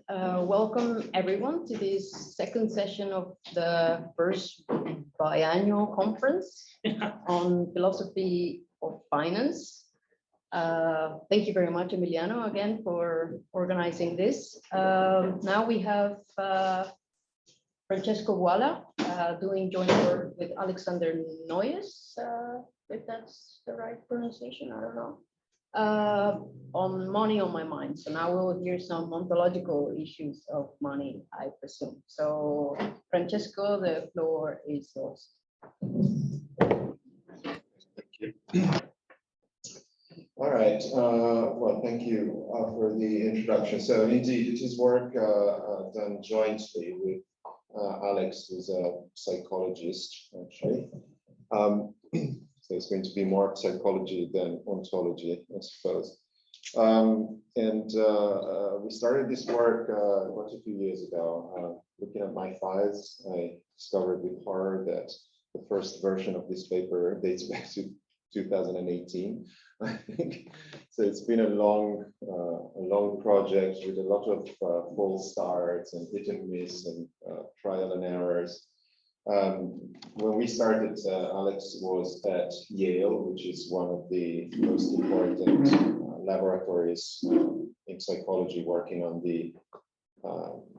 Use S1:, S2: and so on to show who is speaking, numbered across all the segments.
S1: Welcome everyone to this second session of the first biannual conference on philosophy of finance. Thank you very much, Emiliano, again for organizing this. Now we have Francesco Guala doing joint work with Alexander Noyes, if that's the right pronunciation, I don't know. On money on my mind. So now we'll hear some ontological issues of money, I presume. So Francesco, the floor is yours.
S2: Thank you. All right. Well, thank you for the introduction. So indeed, it is work done jointly with Alex, who's a psychologist, actually. So it's going to be more psychology than ontology, I suppose. We started this work quite a few years ago. Looking at my files, I discovered with horror that the first version of this paper dates back to 2018, I think. So it's been a long project with a lot of false starts and hit and miss and trial and errors. When we started, Alex was at Yale, which is one of the most important laboratories in psychology, working on the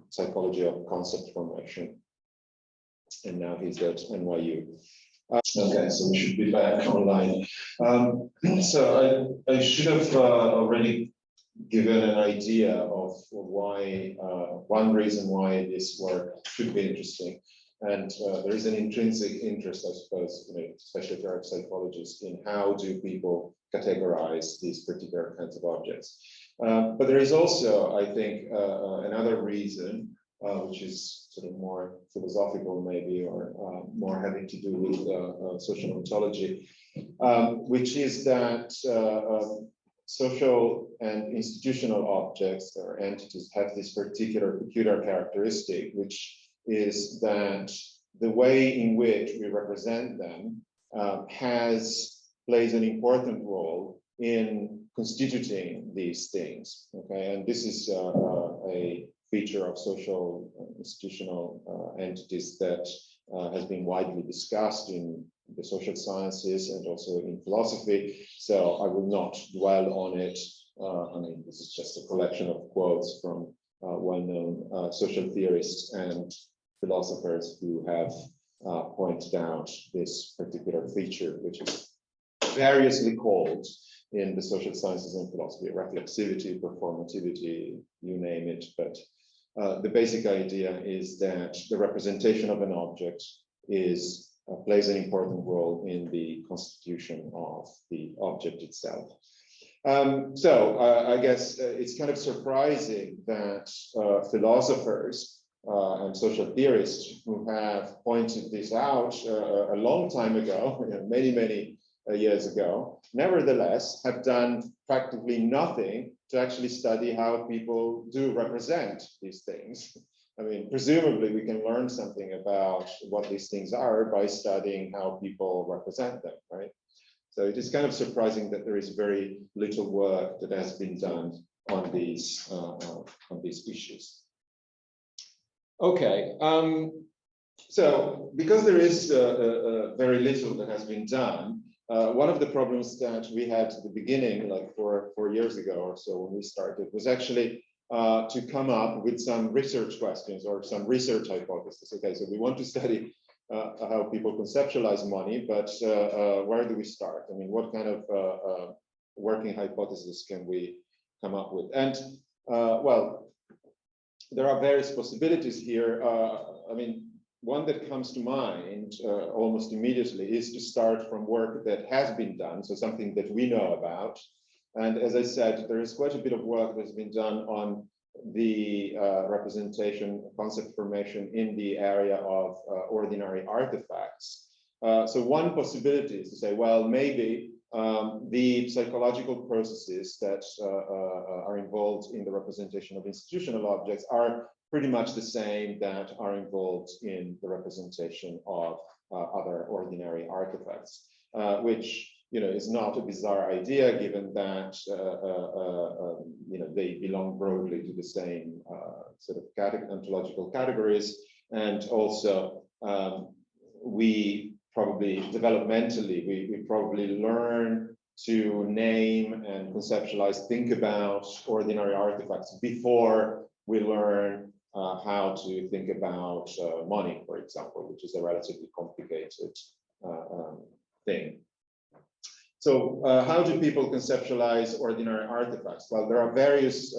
S2: psychology of concept formation. And now he's at NYU. Okay, so we should be back online. So I should have already given an idea of why, one reason why this work should be interesting. And there is an intrinsic interest, I suppose, especially for psychologists, in how do people categorize these particular kinds of objects. But there is also, I think, another reason, which is sort of more philosophical, maybe, or more having to do with social ontology, which is that social and institutional objects or entities have this peculiar characteristic, which is that the way in which we represent them plays an important role in constituting these things. Okay, and this is a feature of social institutional entities that has been widely discussed in the social sciences and also in philosophy. So I will not dwell on it. I mean, this is just a collection of quotes from well-known social theorists and philosophers who have pointed out this particular feature, which is variously called in the social sciences and philosophy, reflexivity, performativity, you name it. But the basic idea is that the representation of an object plays an important role in the constitution of the object itself. So I guess it's kind of surprising that philosophers and social theorists who have pointed this out a long time ago, many years ago, nevertheless have done practically nothing to actually study how people do represent these things. I mean, presumably we can learn something about what these things are by studying how people represent them, right? So it is kind of surprising that there is very little work that has been done on these issues. Okay, so because there is very little that has been done, one of the problems that we had at the beginning, like 4 years ago or so when we started, was actually to come up with some research questions or some research hypotheses. Okay, so we want to study how people conceptualize money, but where do we start? I mean, what kind of working hypothesis can we come up with? And well, there are various possibilities here. I mean, one that comes to mind almost immediately is to start from work that has been done, so something that we know about. And as I said, there is quite a bit of work that's been done on the representation, concept formation in the area of ordinary artifacts. So one possibility is to say, well, maybe the psychological processes that are involved in the representation of institutional objects are pretty much the same that are involved in the representation of other ordinary artifacts, which is not a bizarre idea, given that they belong broadly to the same sort of ontological categories, and also we probably developmentally we probably learn to name and conceptualize, think about ordinary artifacts before we learn how to think about money, for example, which is a relatively complicated thing. So how do people conceptualize ordinary artifacts? Well, there are various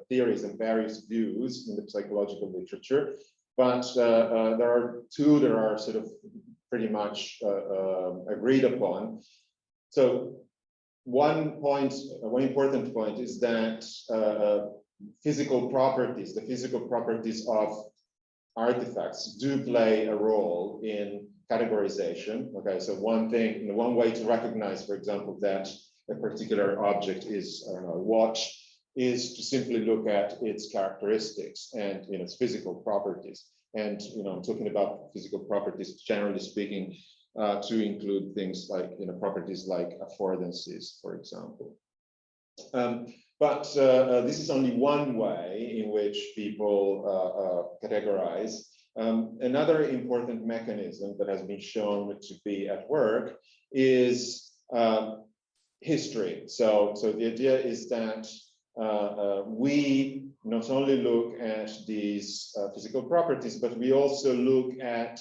S2: theories and various views in the psychological literature, but there are two that are sort of pretty much agreed upon. So one important point is that the physical properties of artifacts do play a role in categorization. Okay, so one way to recognize, for example, that a particular object is, I don't know, a watch, is to simply look at its characteristics and its physical properties. And I'm talking about physical properties, generally speaking, to include things like properties like affordances, for example. But this is only one way in which people categorize. Another important mechanism that has been shown to be at work is history. So the idea is that we not only look at these physical properties, but we also look at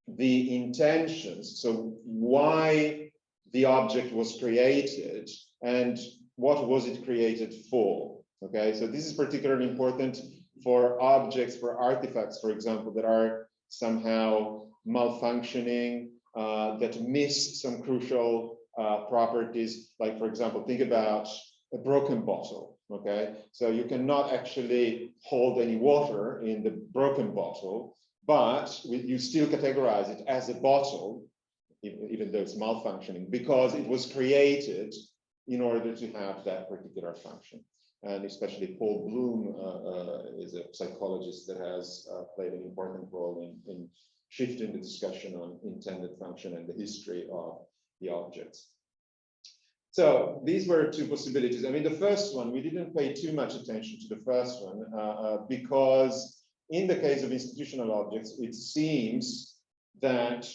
S2: the intentions. So why the object was created and what was it created for? Okay, so this is particularly important for objects, for artifacts, for example, that are somehow malfunctioning, that miss some crucial properties. Like, for example, think about a broken bottle. Okay, so you cannot actually hold any water in the broken bottle, but you still categorize it as a bottle, even though it's malfunctioning, because it was created in order to have that particular function. And especially Paul Bloom is a psychologist that has played an important role in shifting the discussion on intended function and the history of the objects. So these were two possibilities. I mean, the first one, we didn't pay too much attention to the first one because in the case of institutional objects, it seems that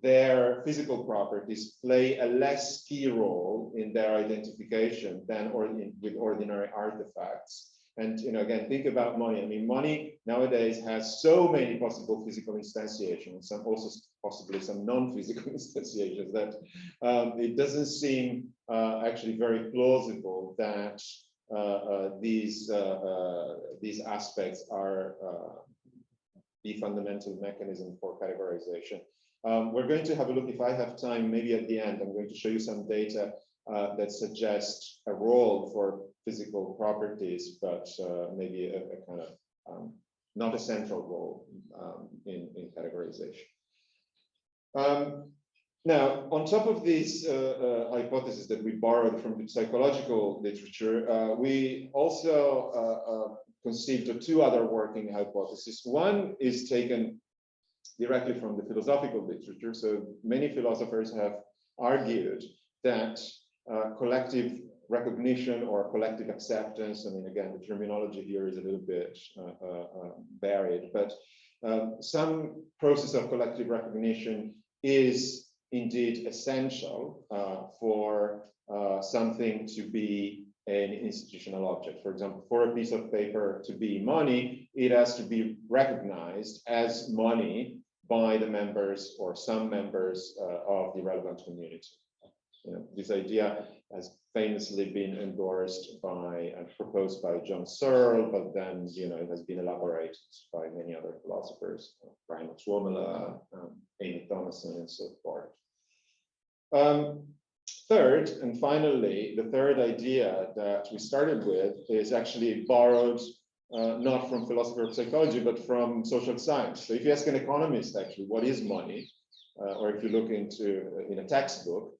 S2: their physical properties play a less key role in their identification than with ordinary artifacts. And again, think about money. I mean, money nowadays has so many possible physical instantiations, some also possibly some non-physical instantiations, that it doesn't seem actually very plausible that these aspects are the fundamental mechanism for categorization. We're going to have a look, if I have time, maybe at the end, I'm going to show you some data that suggests a role for physical properties, but maybe a kind of not a central role in categorization. Now, on top of these hypotheses that we borrowed from the psychological literature, we also conceived of two other working hypotheses. One is taken directly from the philosophical literature. So many philosophers have argued that collective recognition or collective acceptance, I mean, again, the terminology here is a little bit varied, but some process of collective recognition is indeed essential for something to be an institutional object. For example, for a piece of paper to be money, it has to be recognized as money by the members or some members of the relevant community. This idea has famously been endorsed by and proposed by John Searle, but then it has been elaborated by many other philosophers, Brian Tuomela, Amy Thomason, and so forth. Third, and finally, the third idea that we started with is actually borrowed not from philosophy of psychology, but from social science. So if you ask an economist, actually, what is money? Or if you look in a textbook,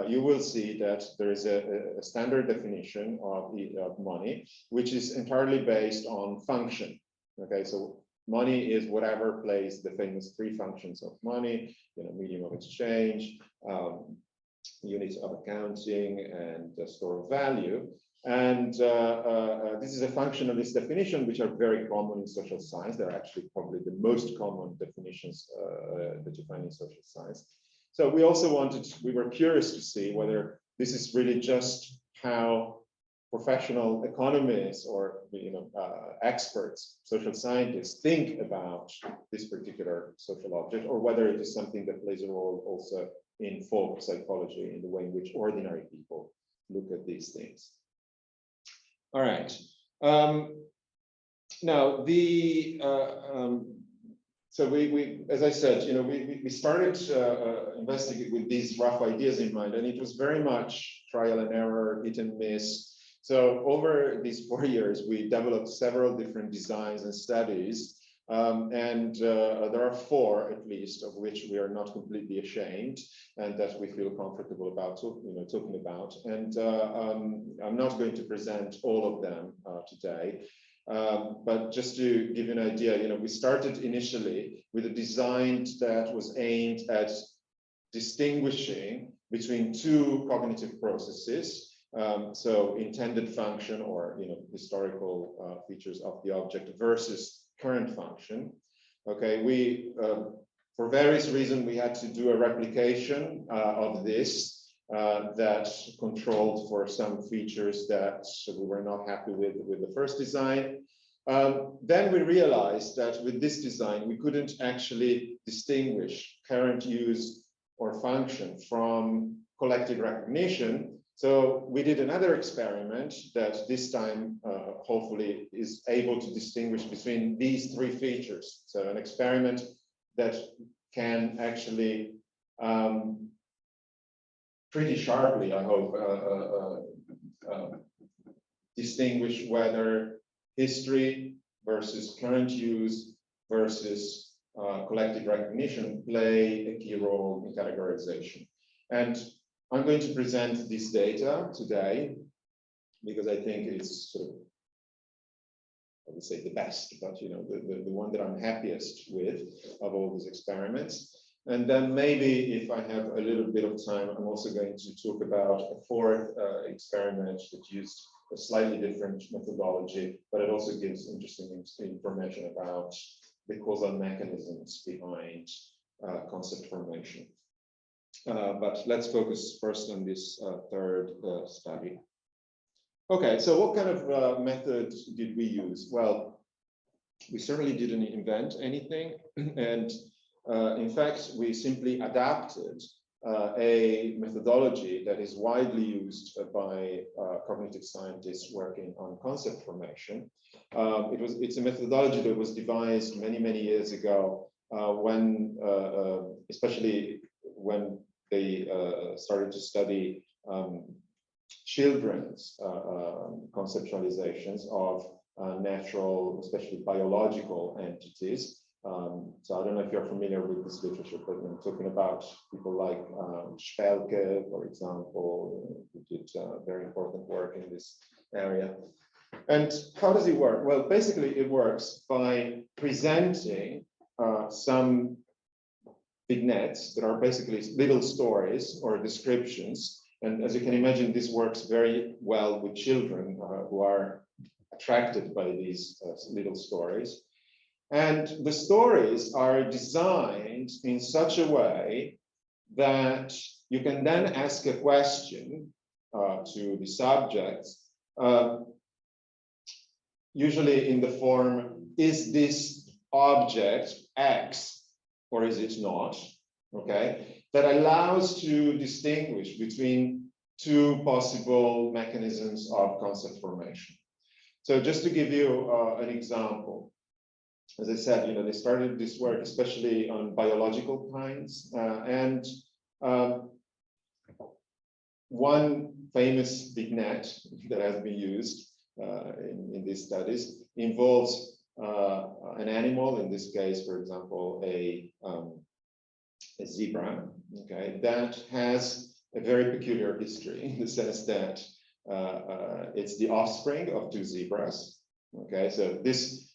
S2: you will see that there is a standard definition of money, which is entirely based on function. Okay, so money is whatever plays the famous three functions of money, medium of exchange, units of accounting and store of value. And this is a function of this definition, which are very common in social science. They're actually probably the most common definitions that you find in social science. So we were curious to see whether this is really just how professional economists or experts, social scientists think about this particular social object, or whether it is something that plays a role also in folk psychology, in the way in which ordinary people look at these things. All right. Now so we, as I said, we started investigating with these rough ideas in mind, and it was very much trial and error, hit and miss. So over these 4 years, we developed several different designs and studies, and there are 4 at least, of which we are not completely ashamed, and that we feel comfortable about talking about. And I'm not going to present all of them today. But just to give you an idea, we started initially with a design that was aimed at distinguishing between 2 cognitive processes. So intended function, or historical features of the object versus current function. Okay, we for various reasons we had to do a replication of this that controlled for some features that we were not happy with the first design. Then we realized that with this design we couldn't actually distinguish current use or function from collective recognition. So we did another experiment that this time hopefully is able to distinguish between these 3 features. So an experiment that can actually pretty sharply, I hope, distinguish whether history versus current use versus collective recognition play a key role in categorization. And I'm going to present this data today because I think it's sort of, I would say, the best, but the one that I'm happiest with of all these experiments. And then maybe if I have a little bit of time, I'm also going to talk about a 4th experiment that used a slightly different methodology, but it also gives interesting information about the causal mechanisms behind concept formation. But let's focus first on this 3rd study. Okay, so what kind of method did we use? Well, we certainly didn't invent anything, and in fact, we simply adapted a methodology that is widely used by cognitive scientists working on concept formation. It's a methodology that was devised many years ago when, especially when they started to study children's conceptualizations of natural, especially biological entities. So I don't know if you're familiar with this literature, but I'm talking about people like Spelke, for example, who did very important work in this area. And how does it work? Well, basically it works by presenting some vignettes that are basically little stories or descriptions. And as you can imagine, this works very well with children who are attracted by these little stories. And the stories are designed in such a way that you can then ask a question to the subjects, usually in the form, is this object X or is it not? Okay, that allows to distinguish between 2 possible mechanisms of concept formation. So just to give you an example, as I said, they started this work especially on biological kinds, and one famous vignette that has been used in these studies involves an animal, in this case, for example, a zebra, okay, that has a very peculiar history in the sense that it's the offspring of 2 zebras. Okay, so this,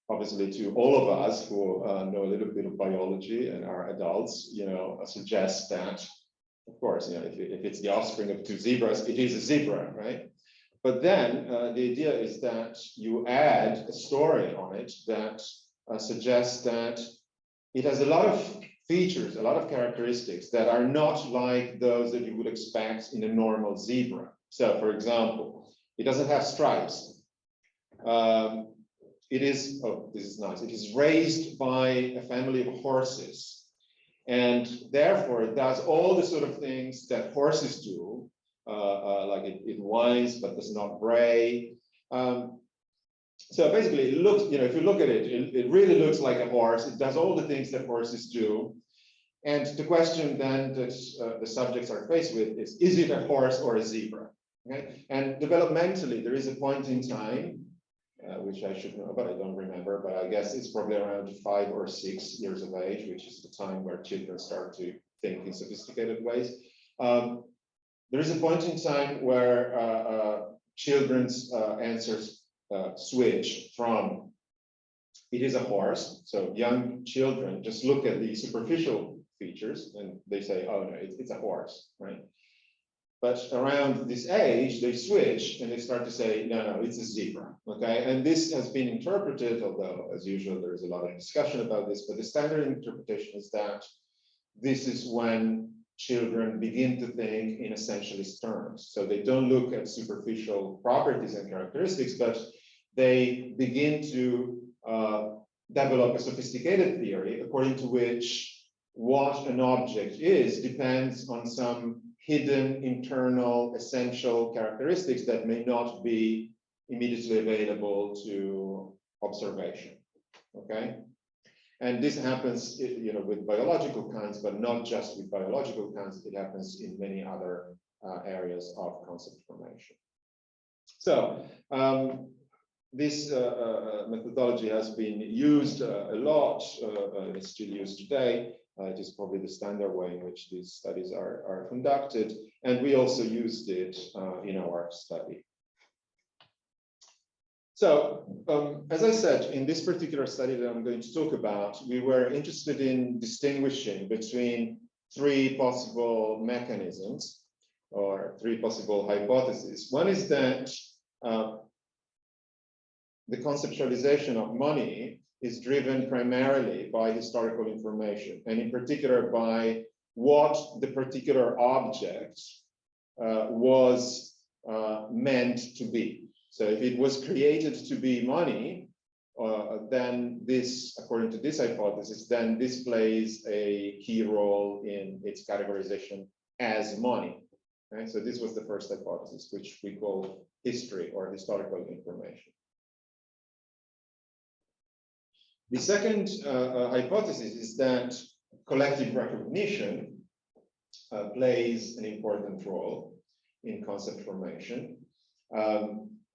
S2: obviously, to all of us who know a little bit of biology and are adults, suggests that of course, if it's the offspring of two zebras, it is a zebra, right? But then the idea is that you add a story on it that suggests that it has a lot of features, a lot of characteristics that are not like those that you would expect in a normal zebra. So, for example, it doesn't have stripes. It is, oh, this is nice. It is raised by a family of horses. And therefore, it does all the sort of things that horses do, like it whines but does not bray. So basically, it looks, if you look at it, it really looks like a horse. It does all the things that horses do. And the question then that the subjects are faced with is it a horse or a zebra? Okay? And developmentally, there is a point in time, which I should know, but I don't remember, but I guess it's probably around 5 or 6 years of age, which is the time where children start to think in sophisticated ways. There is a point in time where children's answers switch from it is a horse. So young children just look at the superficial features and they say, oh no, it's a horse, right? But around this age, they switch and they start to say, no, it's a zebra, okay? And this has been interpreted, although as usual, there's a lot of discussion about this, but the standard interpretation is that this is when children begin to think in essentialist terms. So they don't look at superficial properties and characteristics, but they begin to develop a sophisticated theory according to which what an object is depends on some hidden internal essential characteristics that may not be immediately available to observation, okay? And this happens, with biological kinds, but not just with biological kinds. It happens in many other areas of concept formation. So this methodology has been used a lot. It's still used today. It is probably the standard way in which these studies are conducted. And we also used it in our study. So, as I said, in this particular study that I'm going to talk about, we were interested in distinguishing between 3 possible mechanisms or 3 possible hypotheses. One is that the conceptualization of money is driven primarily by historical information, and in particular by what the particular object was meant to be. So if it was created to be money, then this, according to this hypothesis, then this plays a key role in its categorization as money. Okay? So this was the first hypothesis, which we call history or historical information. The second hypothesis is that collective recognition plays an important role in concept formation,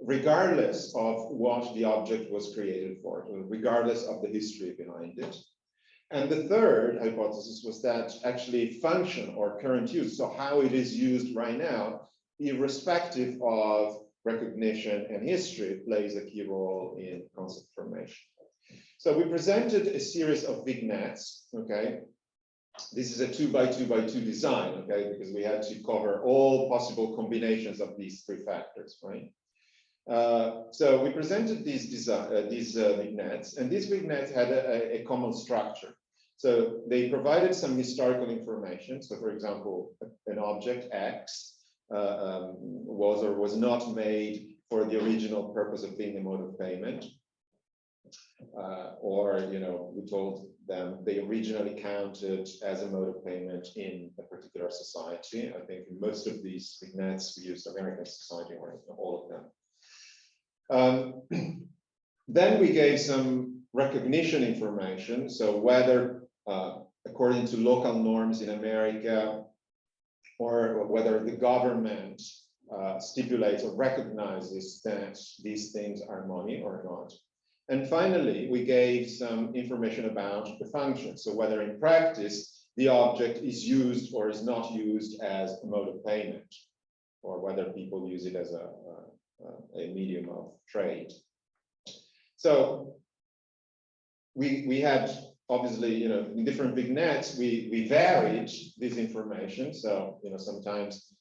S2: regardless of what the object was created for, regardless of the history behind it. And the third hypothesis was that actually function or current use, so how it is used right now, irrespective of recognition and history, plays a key role in concept formation. So we presented a series of vignettes, okay? This is a 2x2x2 design, okay? Because we had to cover all possible combinations of these 3 factors, right? So we presented these vignettes, and these vignettes had a common structure. So they provided some historical information. So for example, an object X was or was not made for the original purpose of being a mode of payment. We told them they originally counted as a mode of payment in a particular society. I think in most of these vignettes, we used American society, or all of them. Then we gave some recognition information. So whether, according to local norms in America, or whether the government stipulates or recognizes that these things are money or not. And finally, we gave some information about the function. So whether in practice, the object is used or is not used as a mode of payment, or whether people use it as a medium of trade. So we had obviously, in different vignettes, we varied this information. So, sometimes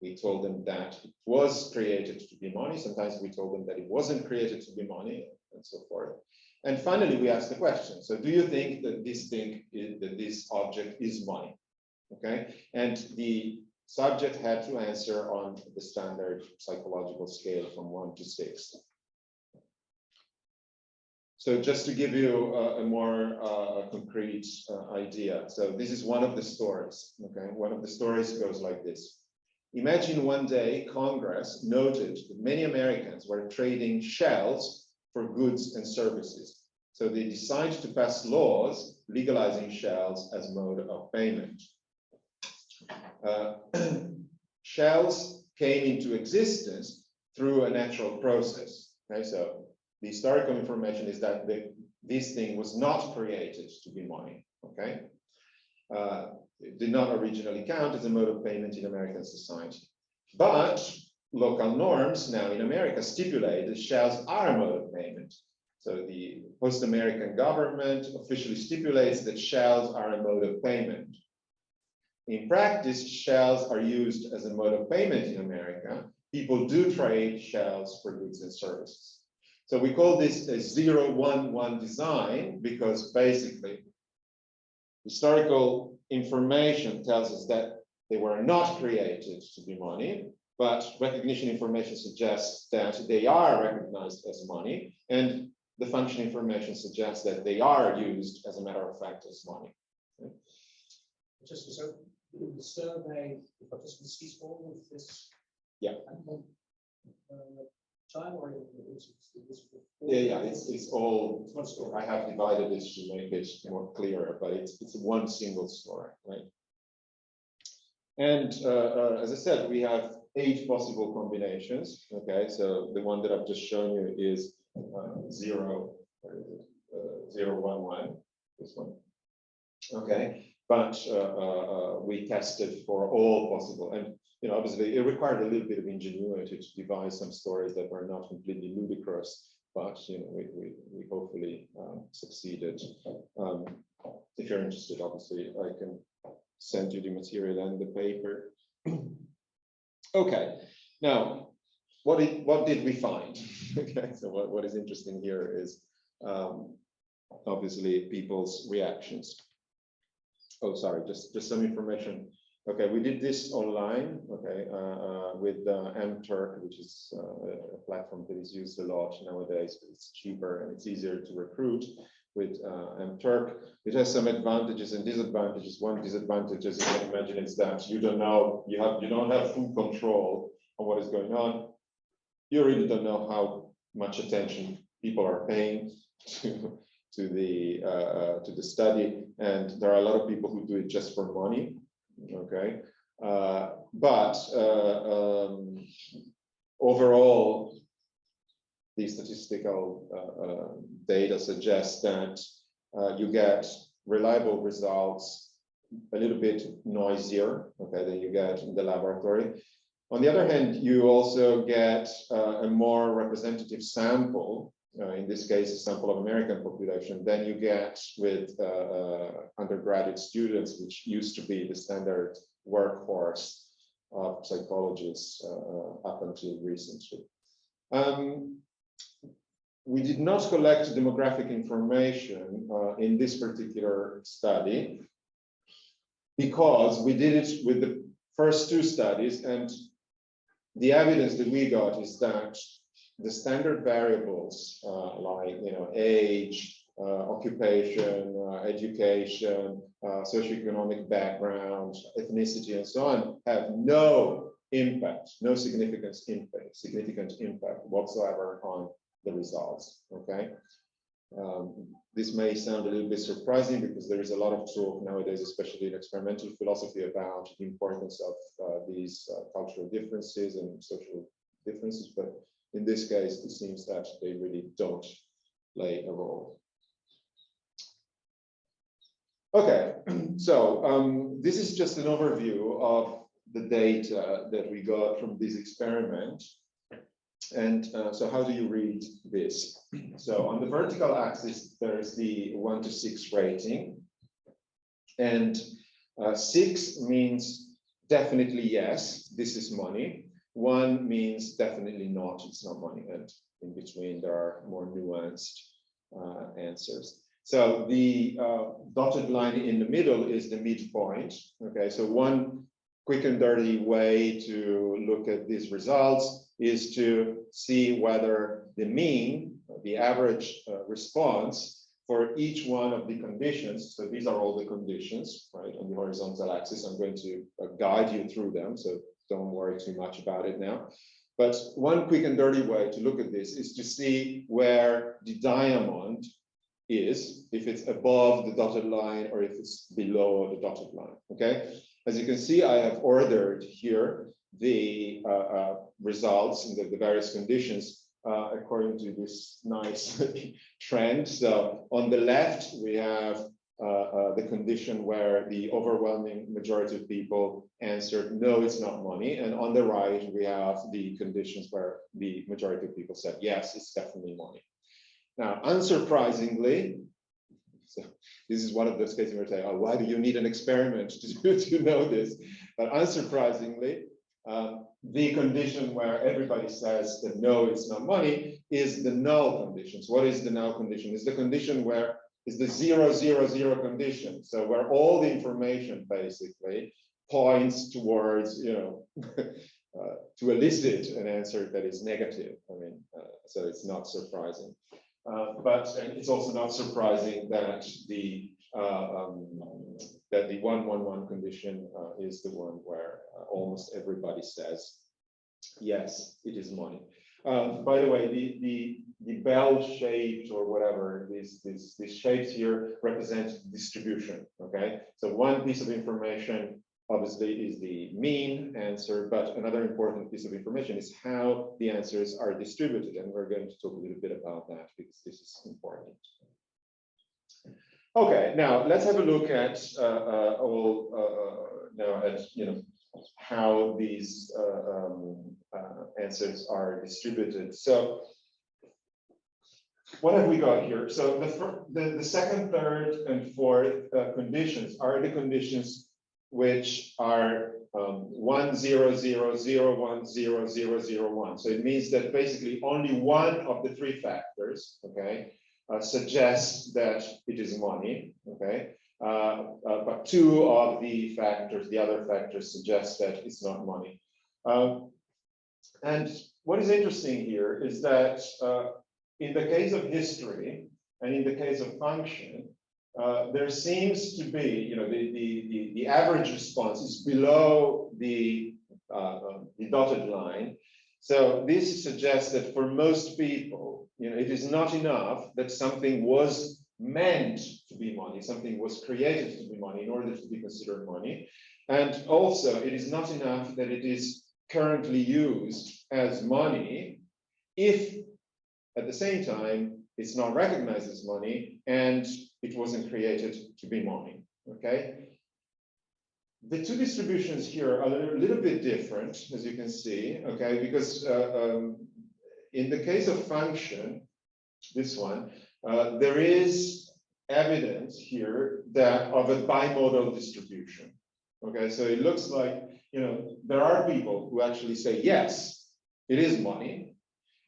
S2: we told them that it was created to be money. Sometimes we told them that it wasn't created to be money, and so forth. And finally, we asked the question: so, do you think that this object is money? Okay, and the subject had to answer on the standard psychological scale from 1 to 6. So just to give you a more concrete idea. So this is one of the stories, okay? One of the stories goes like this. Imagine one day Congress noted that many Americans were trading shells for goods and services. So they decided to pass laws legalizing shells as mode of payment. Shells came into existence through a natural process, okay? So the historical information is that this thing was not created to be money, okay? It did not originally count as a mode of payment in American society. But local norms now in America stipulate that shells are a mode of payment. So the post-American government officially stipulates that shells are a mode of payment. In practice, shells are used as a mode of payment in America. People do trade shells for goods and services. So we call this a 0-1-1 design because basically historical information tells us that they were not created to be money, but recognition information suggests that they are recognized as money, and the function information suggests that they are used as a matter of fact as money.
S3: Just so in the survey, the participants speak all of this.
S2: Yeah.
S3: Time or
S2: yeah, it's all. I have divided this to make it more clearer, but it's one single story, right? And as I said, we have 8 possible combinations. Okay, so the one that I've just shown you is 0, 0, 1, 1. This one. Okay, but we tested for all possible, and obviously, it required a little bit of ingenuity to devise some stories that were not completely ludicrous, but we hopefully succeeded. If you're interested, obviously, I can send you the material and the paper. Okay, now what did we find? Okay, so what is interesting here is obviously people's reactions. Oh, sorry, just some information. Okay, we did this online, okay, with MTurk, which is a platform that is used a lot nowadays. It's cheaper and it's easier to recruit with MTurk. It has some advantages and disadvantages. One disadvantage, as you can imagine, is that you don't know, you don't have full control on what is going on. You really don't know how much attention people are paying to the study, and there are a lot of people who do it just for money. Okay, but overall, the statistical data suggests that you get reliable results a little bit noisier, okay, than you get in the laboratory. On the other hand, you also get a more representative sample. In this case, a sample of American population, than you get with undergraduate students, which used to be the standard workforce of psychologists up until recently. We did not collect demographic information in this particular study because we did it with the first 2 studies, and the evidence that we got is that the standard variables like age, occupation, education, socioeconomic background, ethnicity, and so on have no impact, no significant impact whatsoever on the results. Okay, this may sound a little bit surprising because there is a lot of talk nowadays, especially in experimental philosophy, about the importance of these cultural differences and social differences, but in this case, it seems that they really don't play a role. Okay, so this is just an overview of the data that we got from this experiment. And so how do you read this? So on the vertical axis, there's the 1 to 6 rating. And 6 means definitely yes, this is money. 1 means definitely not, it's not money. And in between, there are more nuanced answers. So the dotted line in the middle is the midpoint. Okay, so one quick and dirty way to look at these results is to see whether the mean, the average response for each one of the conditions. So these are all the conditions, right, on the horizontal axis. I'm going to guide you through them, so don't worry too much about it now. But one quick and dirty way to look at this is to see where the diamond is, if it's above the dotted line or if it's below the dotted line, okay? As you can see, I have ordered here the results and the various conditions according to this nice trend. So on the left, we have the condition where the overwhelming majority of people answered, no, it's not money. And on the right, we have the conditions where the majority of people said, yes, it's definitely money. Now, unsurprisingly, so this is one of those cases where I say, oh, why do you need an experiment to know this? But unsurprisingly, the condition where everybody says that no, it's not money is the null condition. So what is the null condition? It's the condition where is the 0, 0, 0 condition. So where all the information basically points towards, you know, to elicit an answer that is negative. I mean, so it's not surprising. But it's also not surprising that the 1-1-1 condition is the one where almost everybody says, yes, it is money. By the way, the bell-shaped or whatever, these shapes here represent distribution, okay? So one piece of information obviously is the mean answer, but another important piece of information is how the answers are distributed. And we're going to talk a little bit about that because this is important. Okay, now let's have a look at how these answers are distributed. So what have we got here? So the second, third, and fourth conditions are the conditions which are 1, 0, 0, 0, 1, 0, 0, 0, 1. So it means that basically only one of the three factors, okay, suggests that it is money, okay, but two of the factors, the other factors, suggest that it's not money. And what is interesting here is that in the case of history and in the case of function, there seems to be, you know, the average response is below the dotted line. So this suggests that for most people, you know, it is not enough that something was meant to be money, something was created to be money in order to be considered money. And also, it is not enough that it is currently used as money if at the same time it's not recognized as money and it wasn't created to be money, okay? The two distributions here are a little bit different, as you can see, okay? Because in the case of function, this one, there is evidence here that of a bimodal distribution, okay? So it looks like, you know, there are people who actually say, yes, it is money.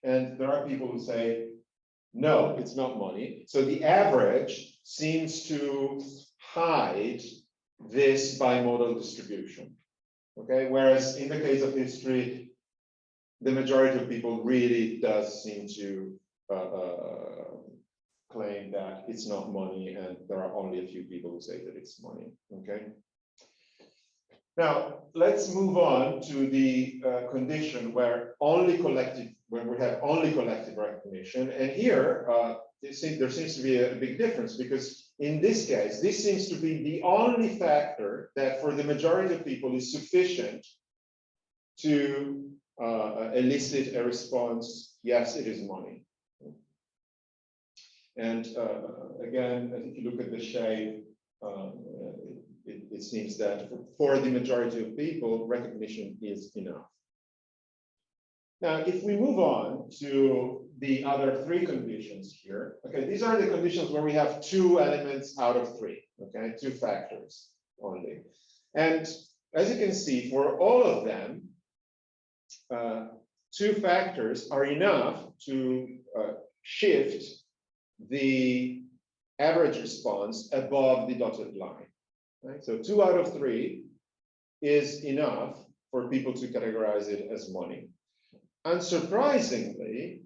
S2: And there are people who say, no, it's not money. So the average seems to hide this bimodal distribution, okay? Whereas in the case of history, the majority of people really does seem to claim that it's not money, and there are only a few people who say that it's money, okay? Now, let's move on to the condition where we have only collective recognition. And here, there seems to be a big difference, because in this case, this seems to be the only factor that for the majority of people is sufficient to elicit a response, yes, it is money. And again, if you look at the shape, it seems that for the majority of people, recognition is enough. Now, if we move on to the other three conditions here. Okay, these are the conditions where we have 2 elements out of 3. Okay, 2 factors only. And as you can see, for all of them, 2 factors are enough to shift the average response above the dotted line. Right? So 2 out of 3 is enough for people to categorize it as money. Unsurprisingly,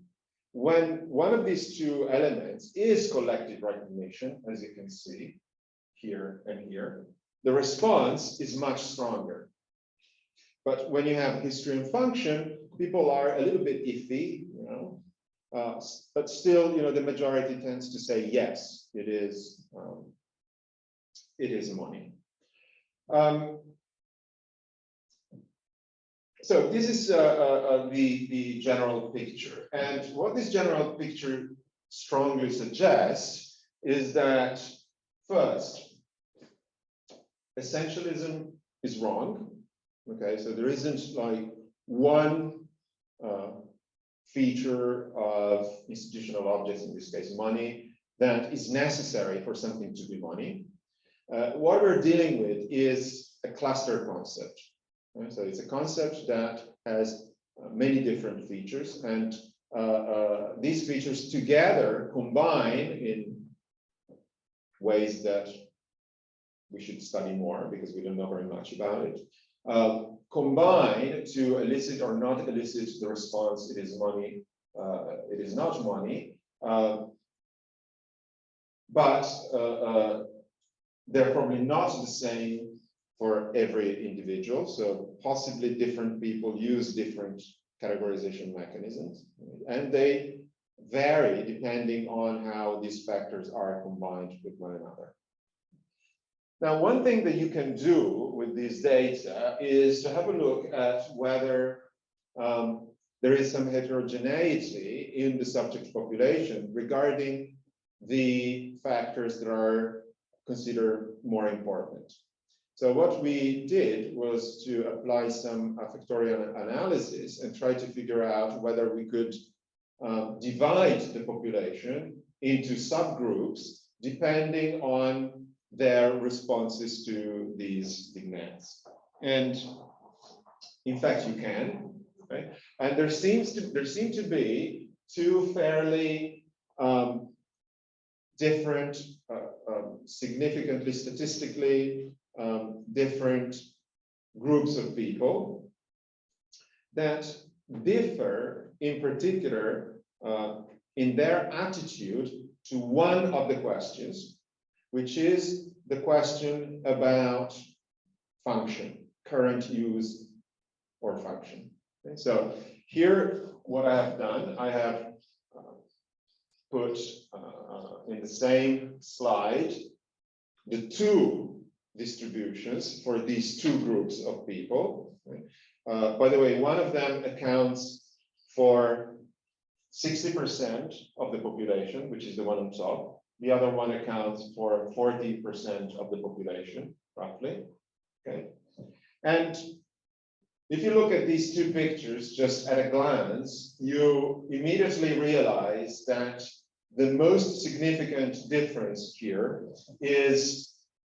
S2: when one of these 2 elements is collective recognition, as you can see here and here, the response is much stronger. But when you have history and function, people are a little bit iffy, you know, but still, you know, the majority tends to say yes, it is money. So this is the general picture, and what this general picture strongly suggests is that first, essentialism is wrong. Okay, so there isn't like one feature of institutional objects, in this case money, that is necessary for something to be money. What we're dealing with is a cluster concept. Right? So it's a concept that has many different features, and these features together combine in ways that we should study more because we don't know very much about it. Combine to elicit or not elicit the response, it is money, it is not money, but they're probably not the same for every individual. So possibly different people use different categorization mechanisms, and they vary depending on how these factors are combined with one another. Now, one thing that you can do with these data is to have a look at whether there is some heterogeneity in the subject population regarding the factors that are considered more important. So what we did was to apply some factorial analysis and try to figure out whether we could divide the population into subgroups depending on their responses to these vignettes. And in fact, you can, right? And there seem to be 2 fairly different, significantly statistically different groups of people that differ in particular in their attitude to one of the questions, which is the question about function, current use or function. Okay, so here, what I have done, I have put in the same slide the 2 distributions for these 2 groups of people. By the way, one of them accounts for 60% of the population, which is the one on top. The other one accounts for 40% of the population, roughly. Okay. And if you look at these 2 pictures just at a glance, you immediately realize that the most significant difference here is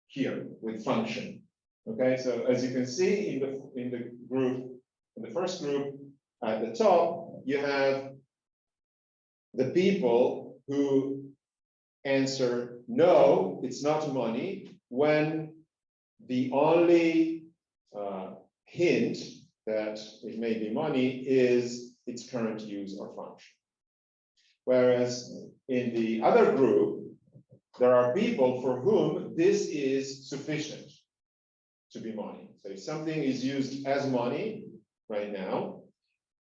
S2: here with function. Okay, so as you can see in the first group at the top, you have the people who answer no, it's not money, when the only hint that it may be money is its current use or function. Whereas in the other group, there are people for whom this is sufficient to be money. So if something is used as money right now,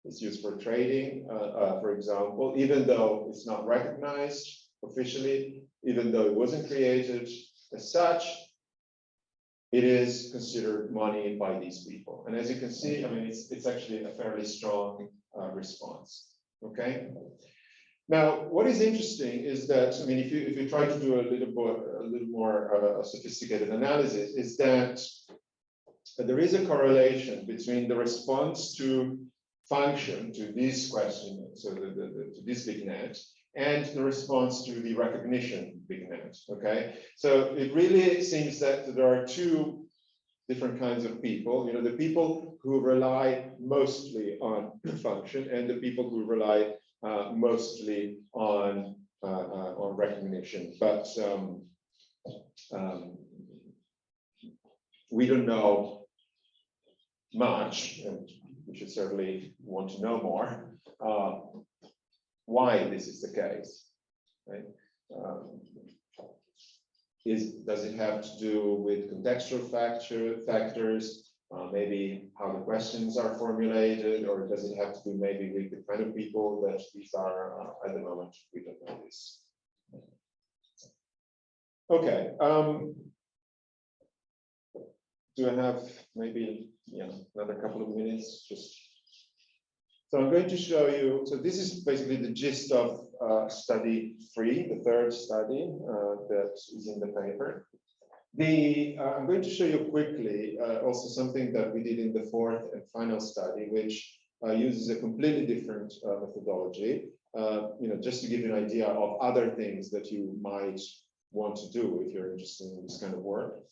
S2: it's used for trading, for example, even though it's not recognized officially, even though it wasn't created as such, it is considered money by these people. And as you can see, I mean, it's actually a fairly strong response. Okay. Now, what is interesting is that, I mean, if you try to do a little more sophisticated analysis, is that there is a correlation between the response to function to this question, so to this big net, and the response to the recognition big net. Okay, so it really seems that there are two different kinds of people. You know, the people who rely mostly on function, and the people who rely mostly on recognition. But we don't know much, and we should certainly want to know more why this is the case. Right? Does it have to do with contextual factors, maybe how the questions are formulated, or does it have to do maybe with the kind of people that these are at the moment? We don't know this. Okay. Do I have maybe another couple of minutes? So I'm going to show you. So this is basically the gist of study 3, the third study that is in the paper. I'm going to show you quickly also something that we did in the fourth and final study, which uses a completely different methodology. Just to give you an idea of other things that you might want to do if you're interested in this kind of work.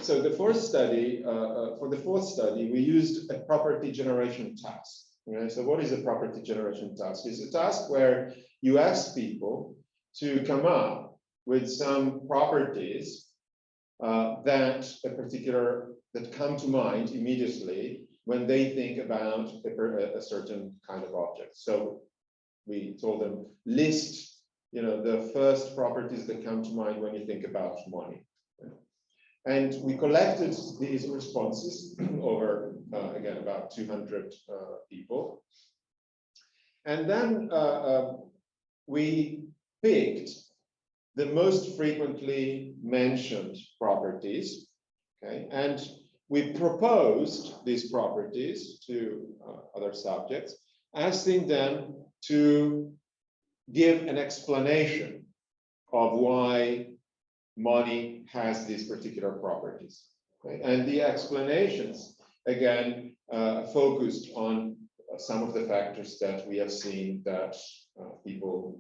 S2: So the fourth study, for the fourth study, we used a property generation task. Okay? So what is a property generation task? It's a task where you ask people to come up with some properties that come to mind immediately when they think about a certain kind of object. So we told them, list the first properties that come to mind when you think about money. And we collected these responses over, again, about 200 people. And then we picked the most frequently mentioned properties, okay? And we proposed these properties to other subjects, asking them to give an explanation of why money has these particular properties. Okay? And the explanations, again, focused on some of the factors that we have seen that people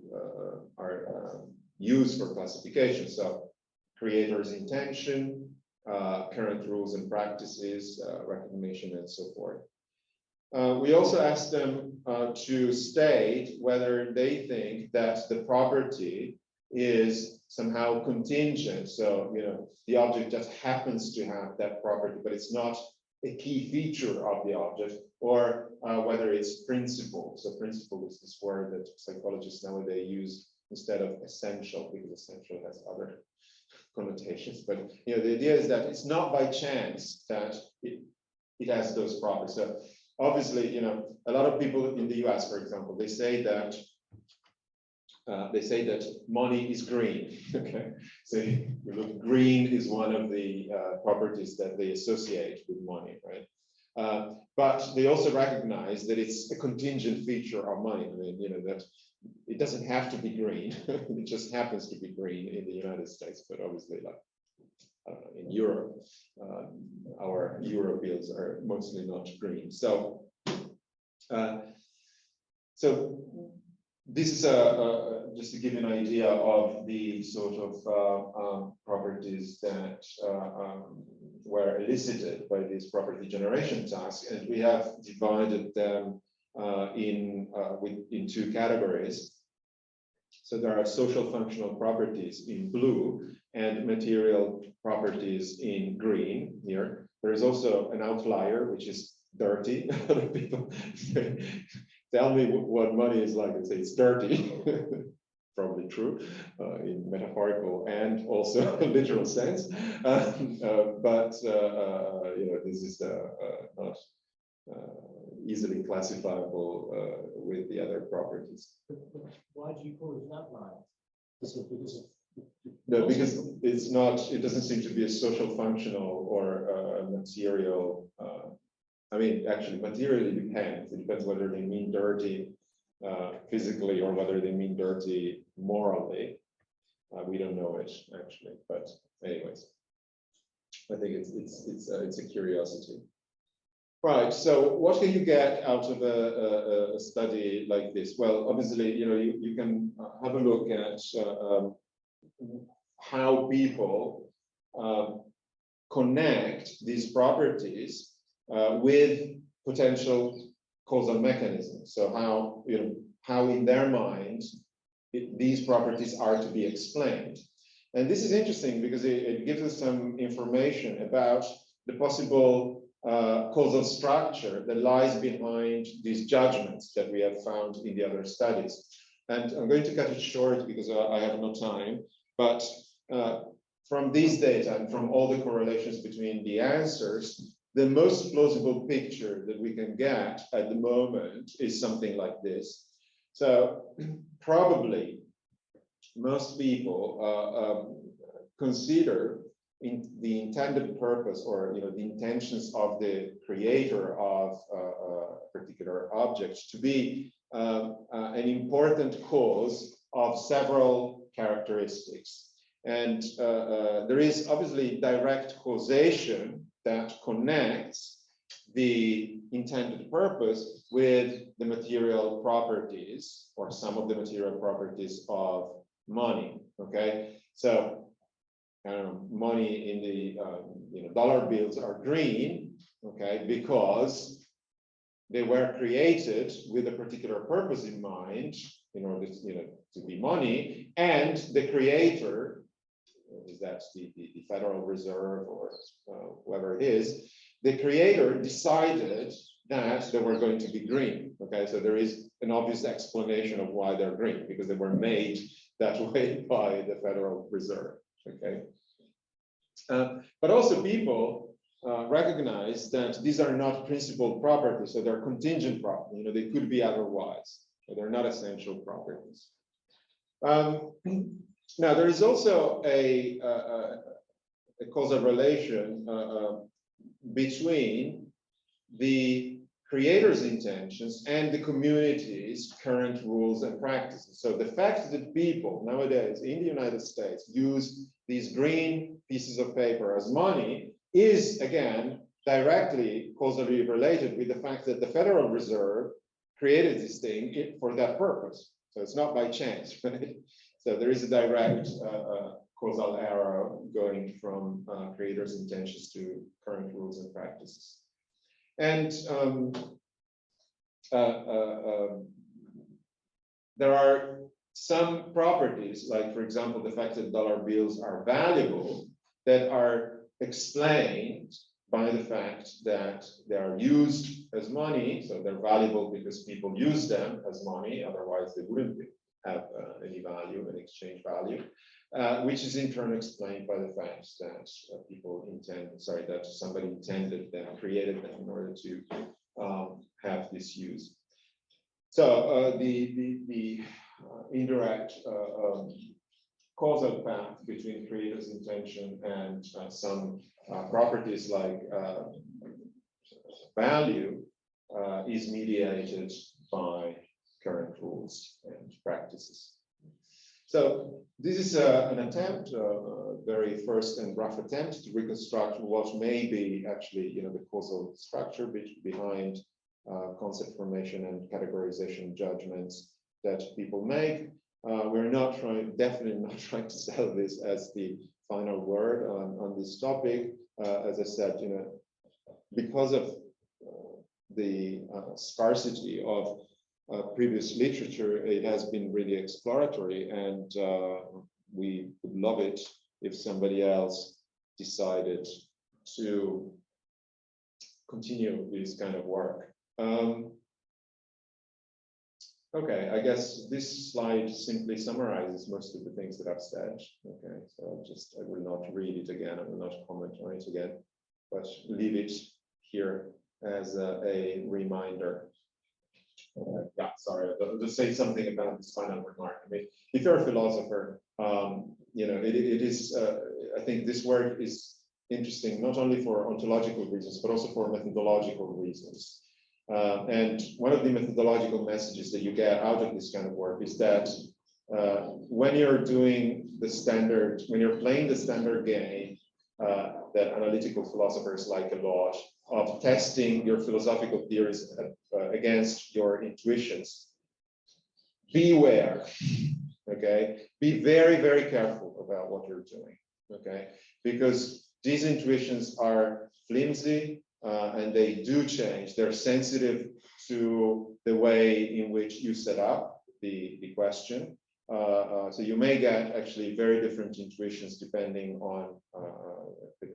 S2: use for classification. So creator's intention, current rules and practices, recognition, and so forth. We also asked them to state whether they think that the property is somehow contingent. So, the object just happens to have that property, but it's not a key feature of the object, or whether it's principal. So principal is this word that psychologists nowadays use instead of essential, because essential has other connotations. But the idea is that it's not by chance that it has those properties. So obviously, a lot of people in the US, for example, they say that money is green. Okay, so green is one of the properties that they associate with money, right? But they also recognize that it's a contingent feature of money. I mean, that it doesn't have to be green; it just happens to be green in the United States. But obviously, like I don't know, in Europe, our euro bills are mostly not green. So, this is just to give you an idea of the sort of properties that were elicited by this property generation task, and we have divided them in two categories. So there are social functional properties in blue and material properties in green here. There is also an outlier, which is dirty. A lot of people say, tell me what money is like and say it's dirty. Probably true in metaphorical and also literal sense. But this is not easily classifiable with the other properties.
S3: Why do you call it an outlier?
S2: No, because it's not. It doesn't seem to be a social, functional, or a material. I mean, actually, materially depends. It depends whether they mean dirty physically or whether they mean dirty morally. We don't know it actually, but anyways. I think it's a curiosity. Right. So what can you get out of a study like this? Well, obviously, you can have a look at how people connect these properties with potential causal mechanisms. So how in their mind these properties are to be explained. And this is interesting because it gives us some information about the possible causal structure that lies behind these judgments that we have found in the other studies. And I'm going to cut it short because I have no time, but from these data and from all the correlations between the answers, the most plausible picture that we can get at the moment is something like this. So probably most people consider the intended purpose or the intentions of the creator of a particular object to be an important cause of several characteristics. And there is obviously direct causation that connects the intended purpose with the material properties or some of the material properties of money. Okay, so money in the dollar bills are green, okay, because they were created with a particular purpose in mind in order to be money, and the creator, is that the Federal Reserve or whoever it is, the creator decided that they were going to be green. Okay, so there is an obvious explanation of why they're green, because they were made that way by the Federal Reserve. Okay, but also people recognize that these are not principal properties, so they're contingent properties. They could be otherwise, so they're not essential properties. Now, there is also a causal relation between the creator's intentions and the community's current rules and practices. So the fact that people nowadays in the United States use these green pieces of paper as money is, again, directly causally related with the fact that the Federal Reserve created this thing for that purpose. So it's not by chance, right? So there is a direct causal arrow going from creators' intentions to current rules and practices. And there are some properties, like, for example, the fact that dollar bills are valuable, that are explained by the fact that they are used as money. So they're valuable because people use them as money, otherwise they wouldn't have any value, an exchange value, which is in turn explained by the fact that that somebody intended them, created them in order to have this use. So the indirect causal path between creator's intention and some properties like value is mediated by current rules and practices. So this is an attempt, very first and rough attempt to reconstruct what may be actually, the causal structure behind concept formation and categorization judgments that people make. We're not definitely not trying to sell this as the final word on this topic. As I said, because of the scarcity of previous literature, it has been really exploratory, and we would love it if somebody else decided to continue this kind of work. Okay, I guess this slide simply summarizes most of the things that I've said. Okay, so I will not read it again. I will not comment on it again, but leave it here as a reminder. Yeah, sorry, I'll just say something about this final remark. I mean, if you're a philosopher, it is, I think this work is interesting, not only for ontological reasons, but also for methodological reasons. And one of the methodological messages that you get out of this kind of work is that when you're doing when you're playing the standard game, that analytical philosophers like a lot, of testing your philosophical theories against your intuitions. Beware, okay? Be very, very careful about what you're doing, okay? Because these intuitions are flimsy and they do change. They're sensitive to the way in which you set up the question. So you may get actually very different intuitions depending on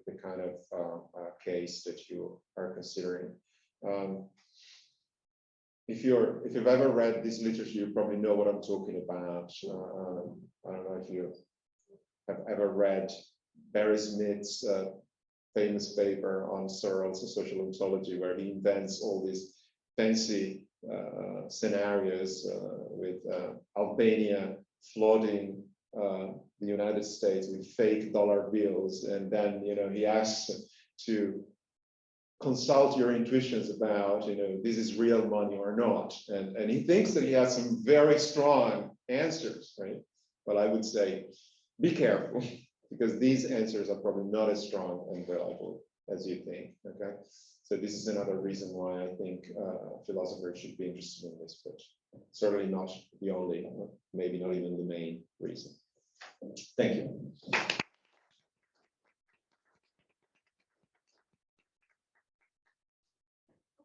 S2: the kind of case that you are considering. If you've ever read this literature, you probably know what I'm talking about. I don't know if you have ever read Barry Smith's famous paper on Searle's social ontology, where he invents all these fancy scenarios with Albania flooding the United States with fake dollar bills, and then he asks to consult your intuitions about this is real money or not, and he thinks that he has some very strong answers, right? But I would say be careful, because these answers are probably not as strong and reliable as you think. Okay, so this is another reason why I think philosophers should be interested in this, but certainly not the only, maybe not even the main reason. Thank you.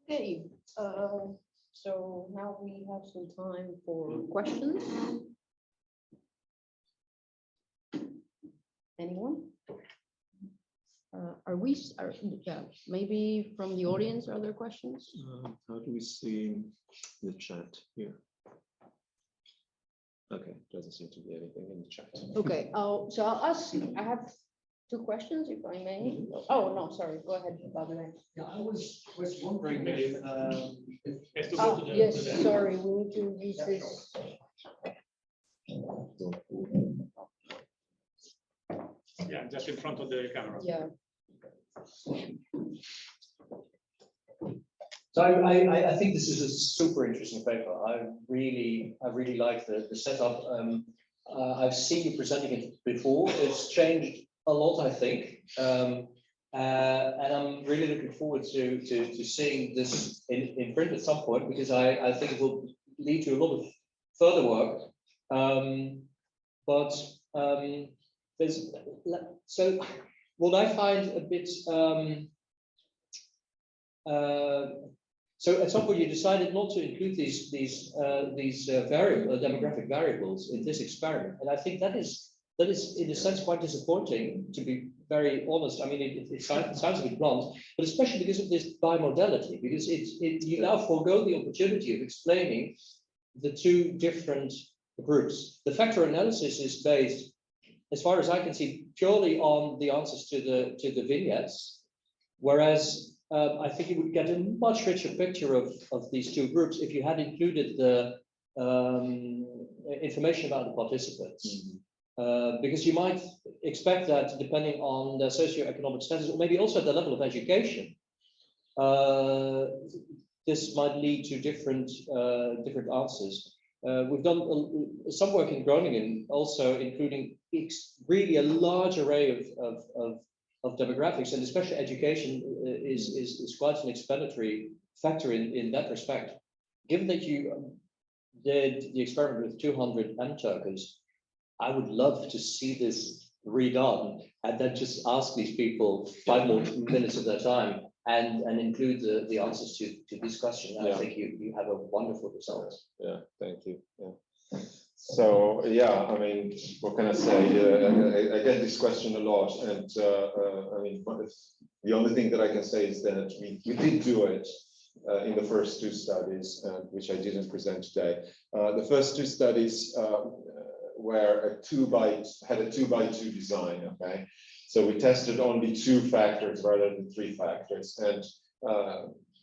S1: Okay, so now we have some time for questions. Anyone? Yeah, maybe from the audience, are there questions?
S2: How do we see the chat here? Okay, doesn't seem to be anything in the chat.
S1: Okay, so I'll ask, I have two questions, if I may. Oh, no, sorry, go ahead, Badr.
S3: Yeah, I was wondering if
S1: Yes, sorry, we need to use this.
S4: Yeah, just in front of the camera.
S1: Yeah.
S3: So I think this is a super interesting paper. I really like the setup. I've seen you presenting it before. It's changed a lot, I think, and I'm really looking forward to seeing this in print at some point, because I think it will lead to a lot of further work. But there's so what I find a bit. So at some point you decided not to include these demographic variables in this experiment, and I think that is in a sense quite disappointing, to be very honest. I mean, it sounds a bit blunt, but especially because of this bimodality, because you now forego the opportunity of explaining the two different groups. The factor analysis is based, as far as I can see, purely on the answers to the vignettes, whereas I think you would get a much richer picture of these two groups if you had included the information about the participants. Mm-hmm. Because you might expect that, depending on their socioeconomic status, or maybe also the level of education, this might lead to different answers. We've done some work in Groningen, also including really a large array of demographics, and especially education is quite an explanatory factor in that respect. Given that you did the experiment with 200 M-Turkers, I would love to see this redone, and then just ask these people 5 more minutes of their time and include the answers to these questions. Yeah. I think you have a wonderful result.
S2: Yeah, thank you. Yeah. So yeah, I mean, what can I say? I get this question a lot, and I mean, the only thing that I can say is that we did do it in the first 2 studies, which I didn't present today. The first 2 studies were had a 2x2 design. Okay, so we tested only 2 factors rather than 3 factors, and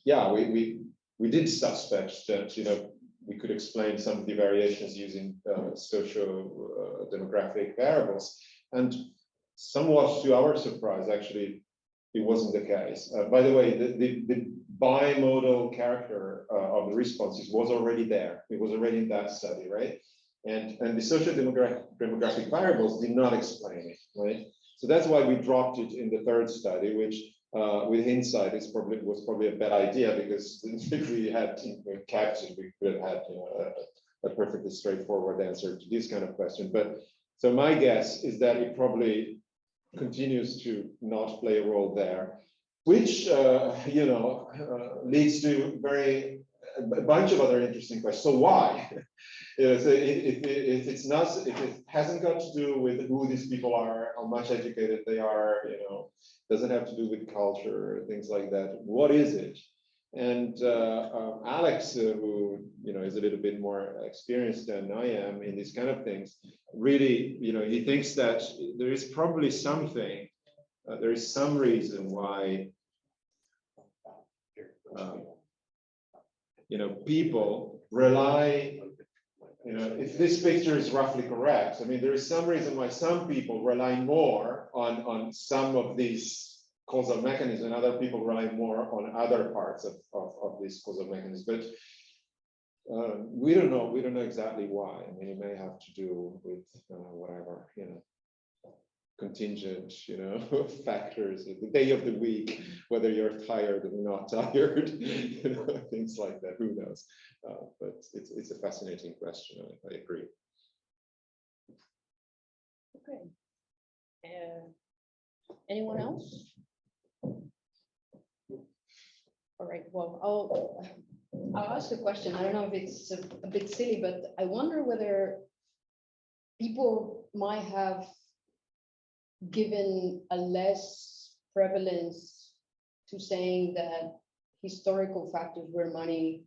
S2: yeah, we did suspect that we could explain some of the variations using socio-demographic variables, and somewhat to our surprise, actually, it wasn't the case. By the way, the bimodal character of the responses was already there. It was already in that study, right? And the socio-demographic variables did not explain it, right? So that's why we dropped it in the third study, which with hindsight was probably a bad idea, because if we had kept it, we could have had a perfectly straightforward answer to this kind of question. But so my guess is that it probably continues to not play a role there, which leads to a bunch of other interesting questions. So why? So if it hasn't got to do with who these people are, how much educated they are, doesn't have to do with culture, things like that. What is it? And Alex, who is a little bit more experienced than I am in these kind of things, really, he thinks that there is probably something, there is some reason why people rely, if this picture is roughly correct, I mean, there is some reason why some people rely more on some of these causal mechanisms and other people rely more on other parts of these causal mechanisms. But we don't know exactly why. I mean, it may have to do with whatever, contingent, factors, the day of the week, whether you're tired or not tired, things like that. Who knows? But it's a fascinating question. I agree.
S1: Okay. Anyone else? All right. Well, I'll ask a question. I don't know if it's a bit silly, but I wonder whether people might have given a less prevalence to saying that historical factors were money,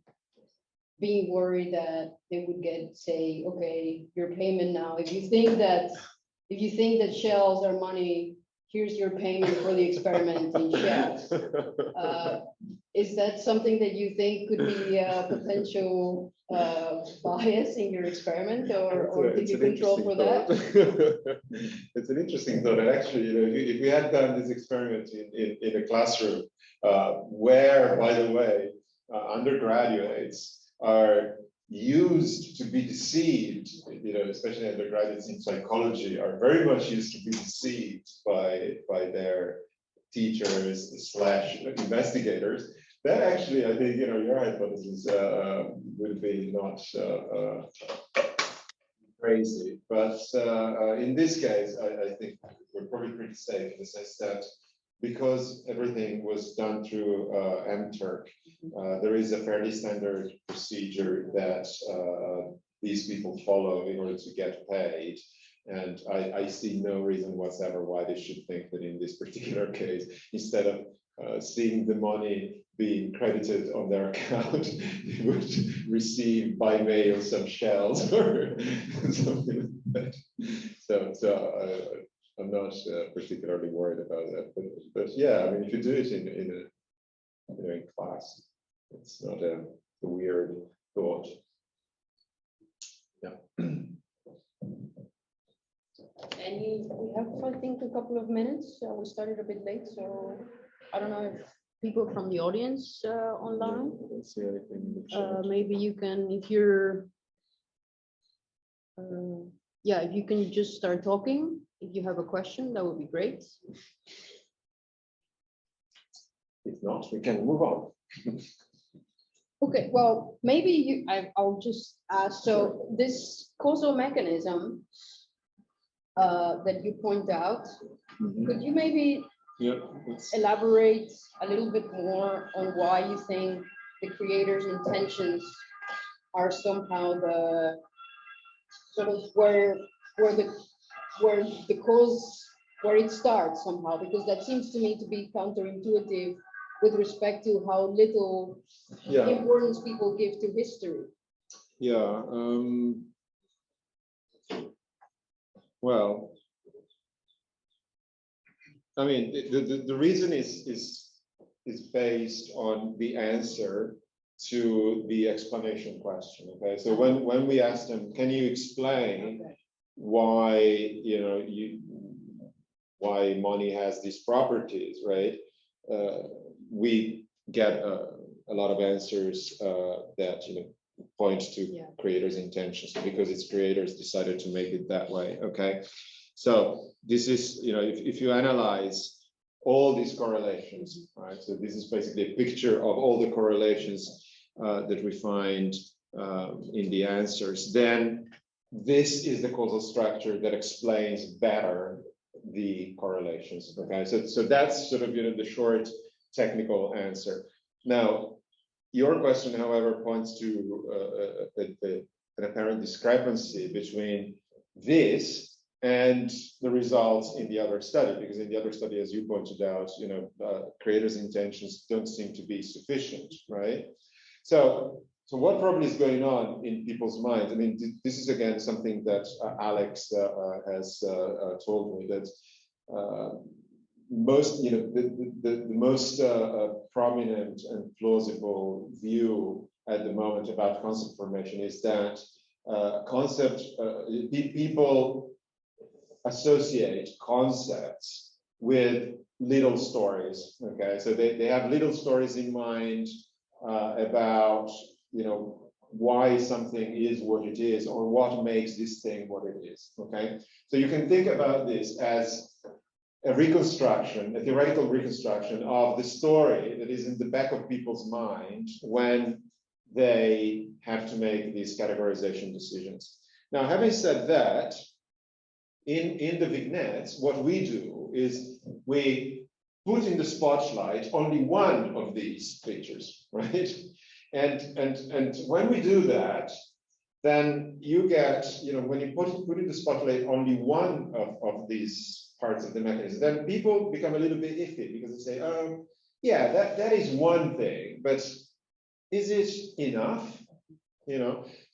S1: being worried that they would get, say, okay, your payment now. If you think that shells are money, here's your payment for the experiment in shells. Is that something that you think could be a potential bias in your experiment, or did you control for that?
S2: It's an interesting thought. And actually, if we had done this experiment in a classroom where, by the way, undergraduates are used to be deceived, especially undergraduates in psychology are very much used to be deceived by their teachers / investigators, then actually I think your hypothesis would be not crazy. But in this case, I think we're probably pretty safe in the sense that because everything was done through MTurk, there is a fairly standard procedure that these people follow in order to get paid. And I see no reason whatsoever why they should think that in this particular case, instead of seeing the money being credited on their account, they would receive by mail some shells or something like that. So I'm not particularly worried about that. But yeah, I mean, if you do it in class, it's not a weird thought. Yeah.
S1: We have, I think, a couple of minutes. We started a bit late, so I don't know if people from the audience online.
S2: I don't see anything in the chat.
S1: Maybe you can, if you're, if you can just start talking. If you have a question, that would be great.
S2: If not, we can move on.
S1: Okay, well, maybe I'll just ask. So this causal mechanism that you point out, could you maybe elaborate a little bit more on why you think the creator's intentions are somehow the sort of where the cause, where it starts somehow, because that seems to me to be counterintuitive with respect to how little importance people give to history.
S2: Yeah. Well, I mean, the reason is based on the answer to the explanation question. Okay, so when we asked them, can you explain why why money has these properties, right? We get a lot of answers that point to creators' intentions because its creators decided to make it that way. Okay, So this is, if you analyze all these correlations, right? So this is basically a picture of all the correlations that we find in the answers. Then this is the causal structure that explains better the correlations. Okay, so that's sort of the short technical answer. Now, your question, however, points to an apparent discrepancy between this and the results in the other study, because in the other study, as you pointed out, creators' intentions don't seem to be sufficient, right? So what probably is going on in people's minds? I mean, this is again something that Alex has told me, that most, the most prominent and plausible view at the moment about concept formation is that people associate concepts with little stories. Okay, so they have little stories in mind about why something is what it is, or what makes this thing what it is. Okay, so you can think about this as a reconstruction, a theoretical reconstruction of the story that is in the back of people's mind when they have to make these categorization decisions. Now, having said that, in the vignettes, what we do is we put in the spotlight only one of these features, right? And when we do that, then you get, when you put in the spotlight only one of these parts of the mechanism, then people become a little bit iffy, because they say, oh, yeah, that is one thing, but is it enough?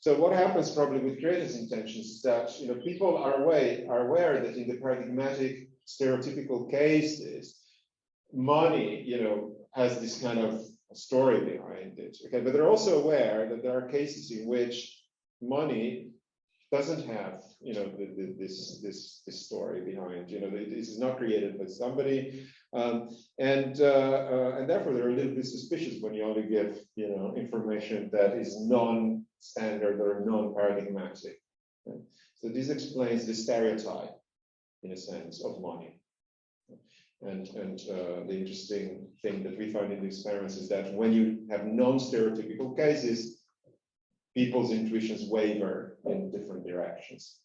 S2: So what happens probably with creators' intentions is that people are aware that in the paradigmatic stereotypical cases, money has this kind of story behind it. Okay, but they're also aware that there are cases in which money doesn't have this story behind. This is not created by somebody, and therefore they're a little bit suspicious when you only give information that is non-standard or non-paradigmatic. Okay? So this explains the stereotype, in a sense, of money. And the interesting thing that we found in the experiments is that when you have non-stereotypical cases, people's intuitions waver in different directions.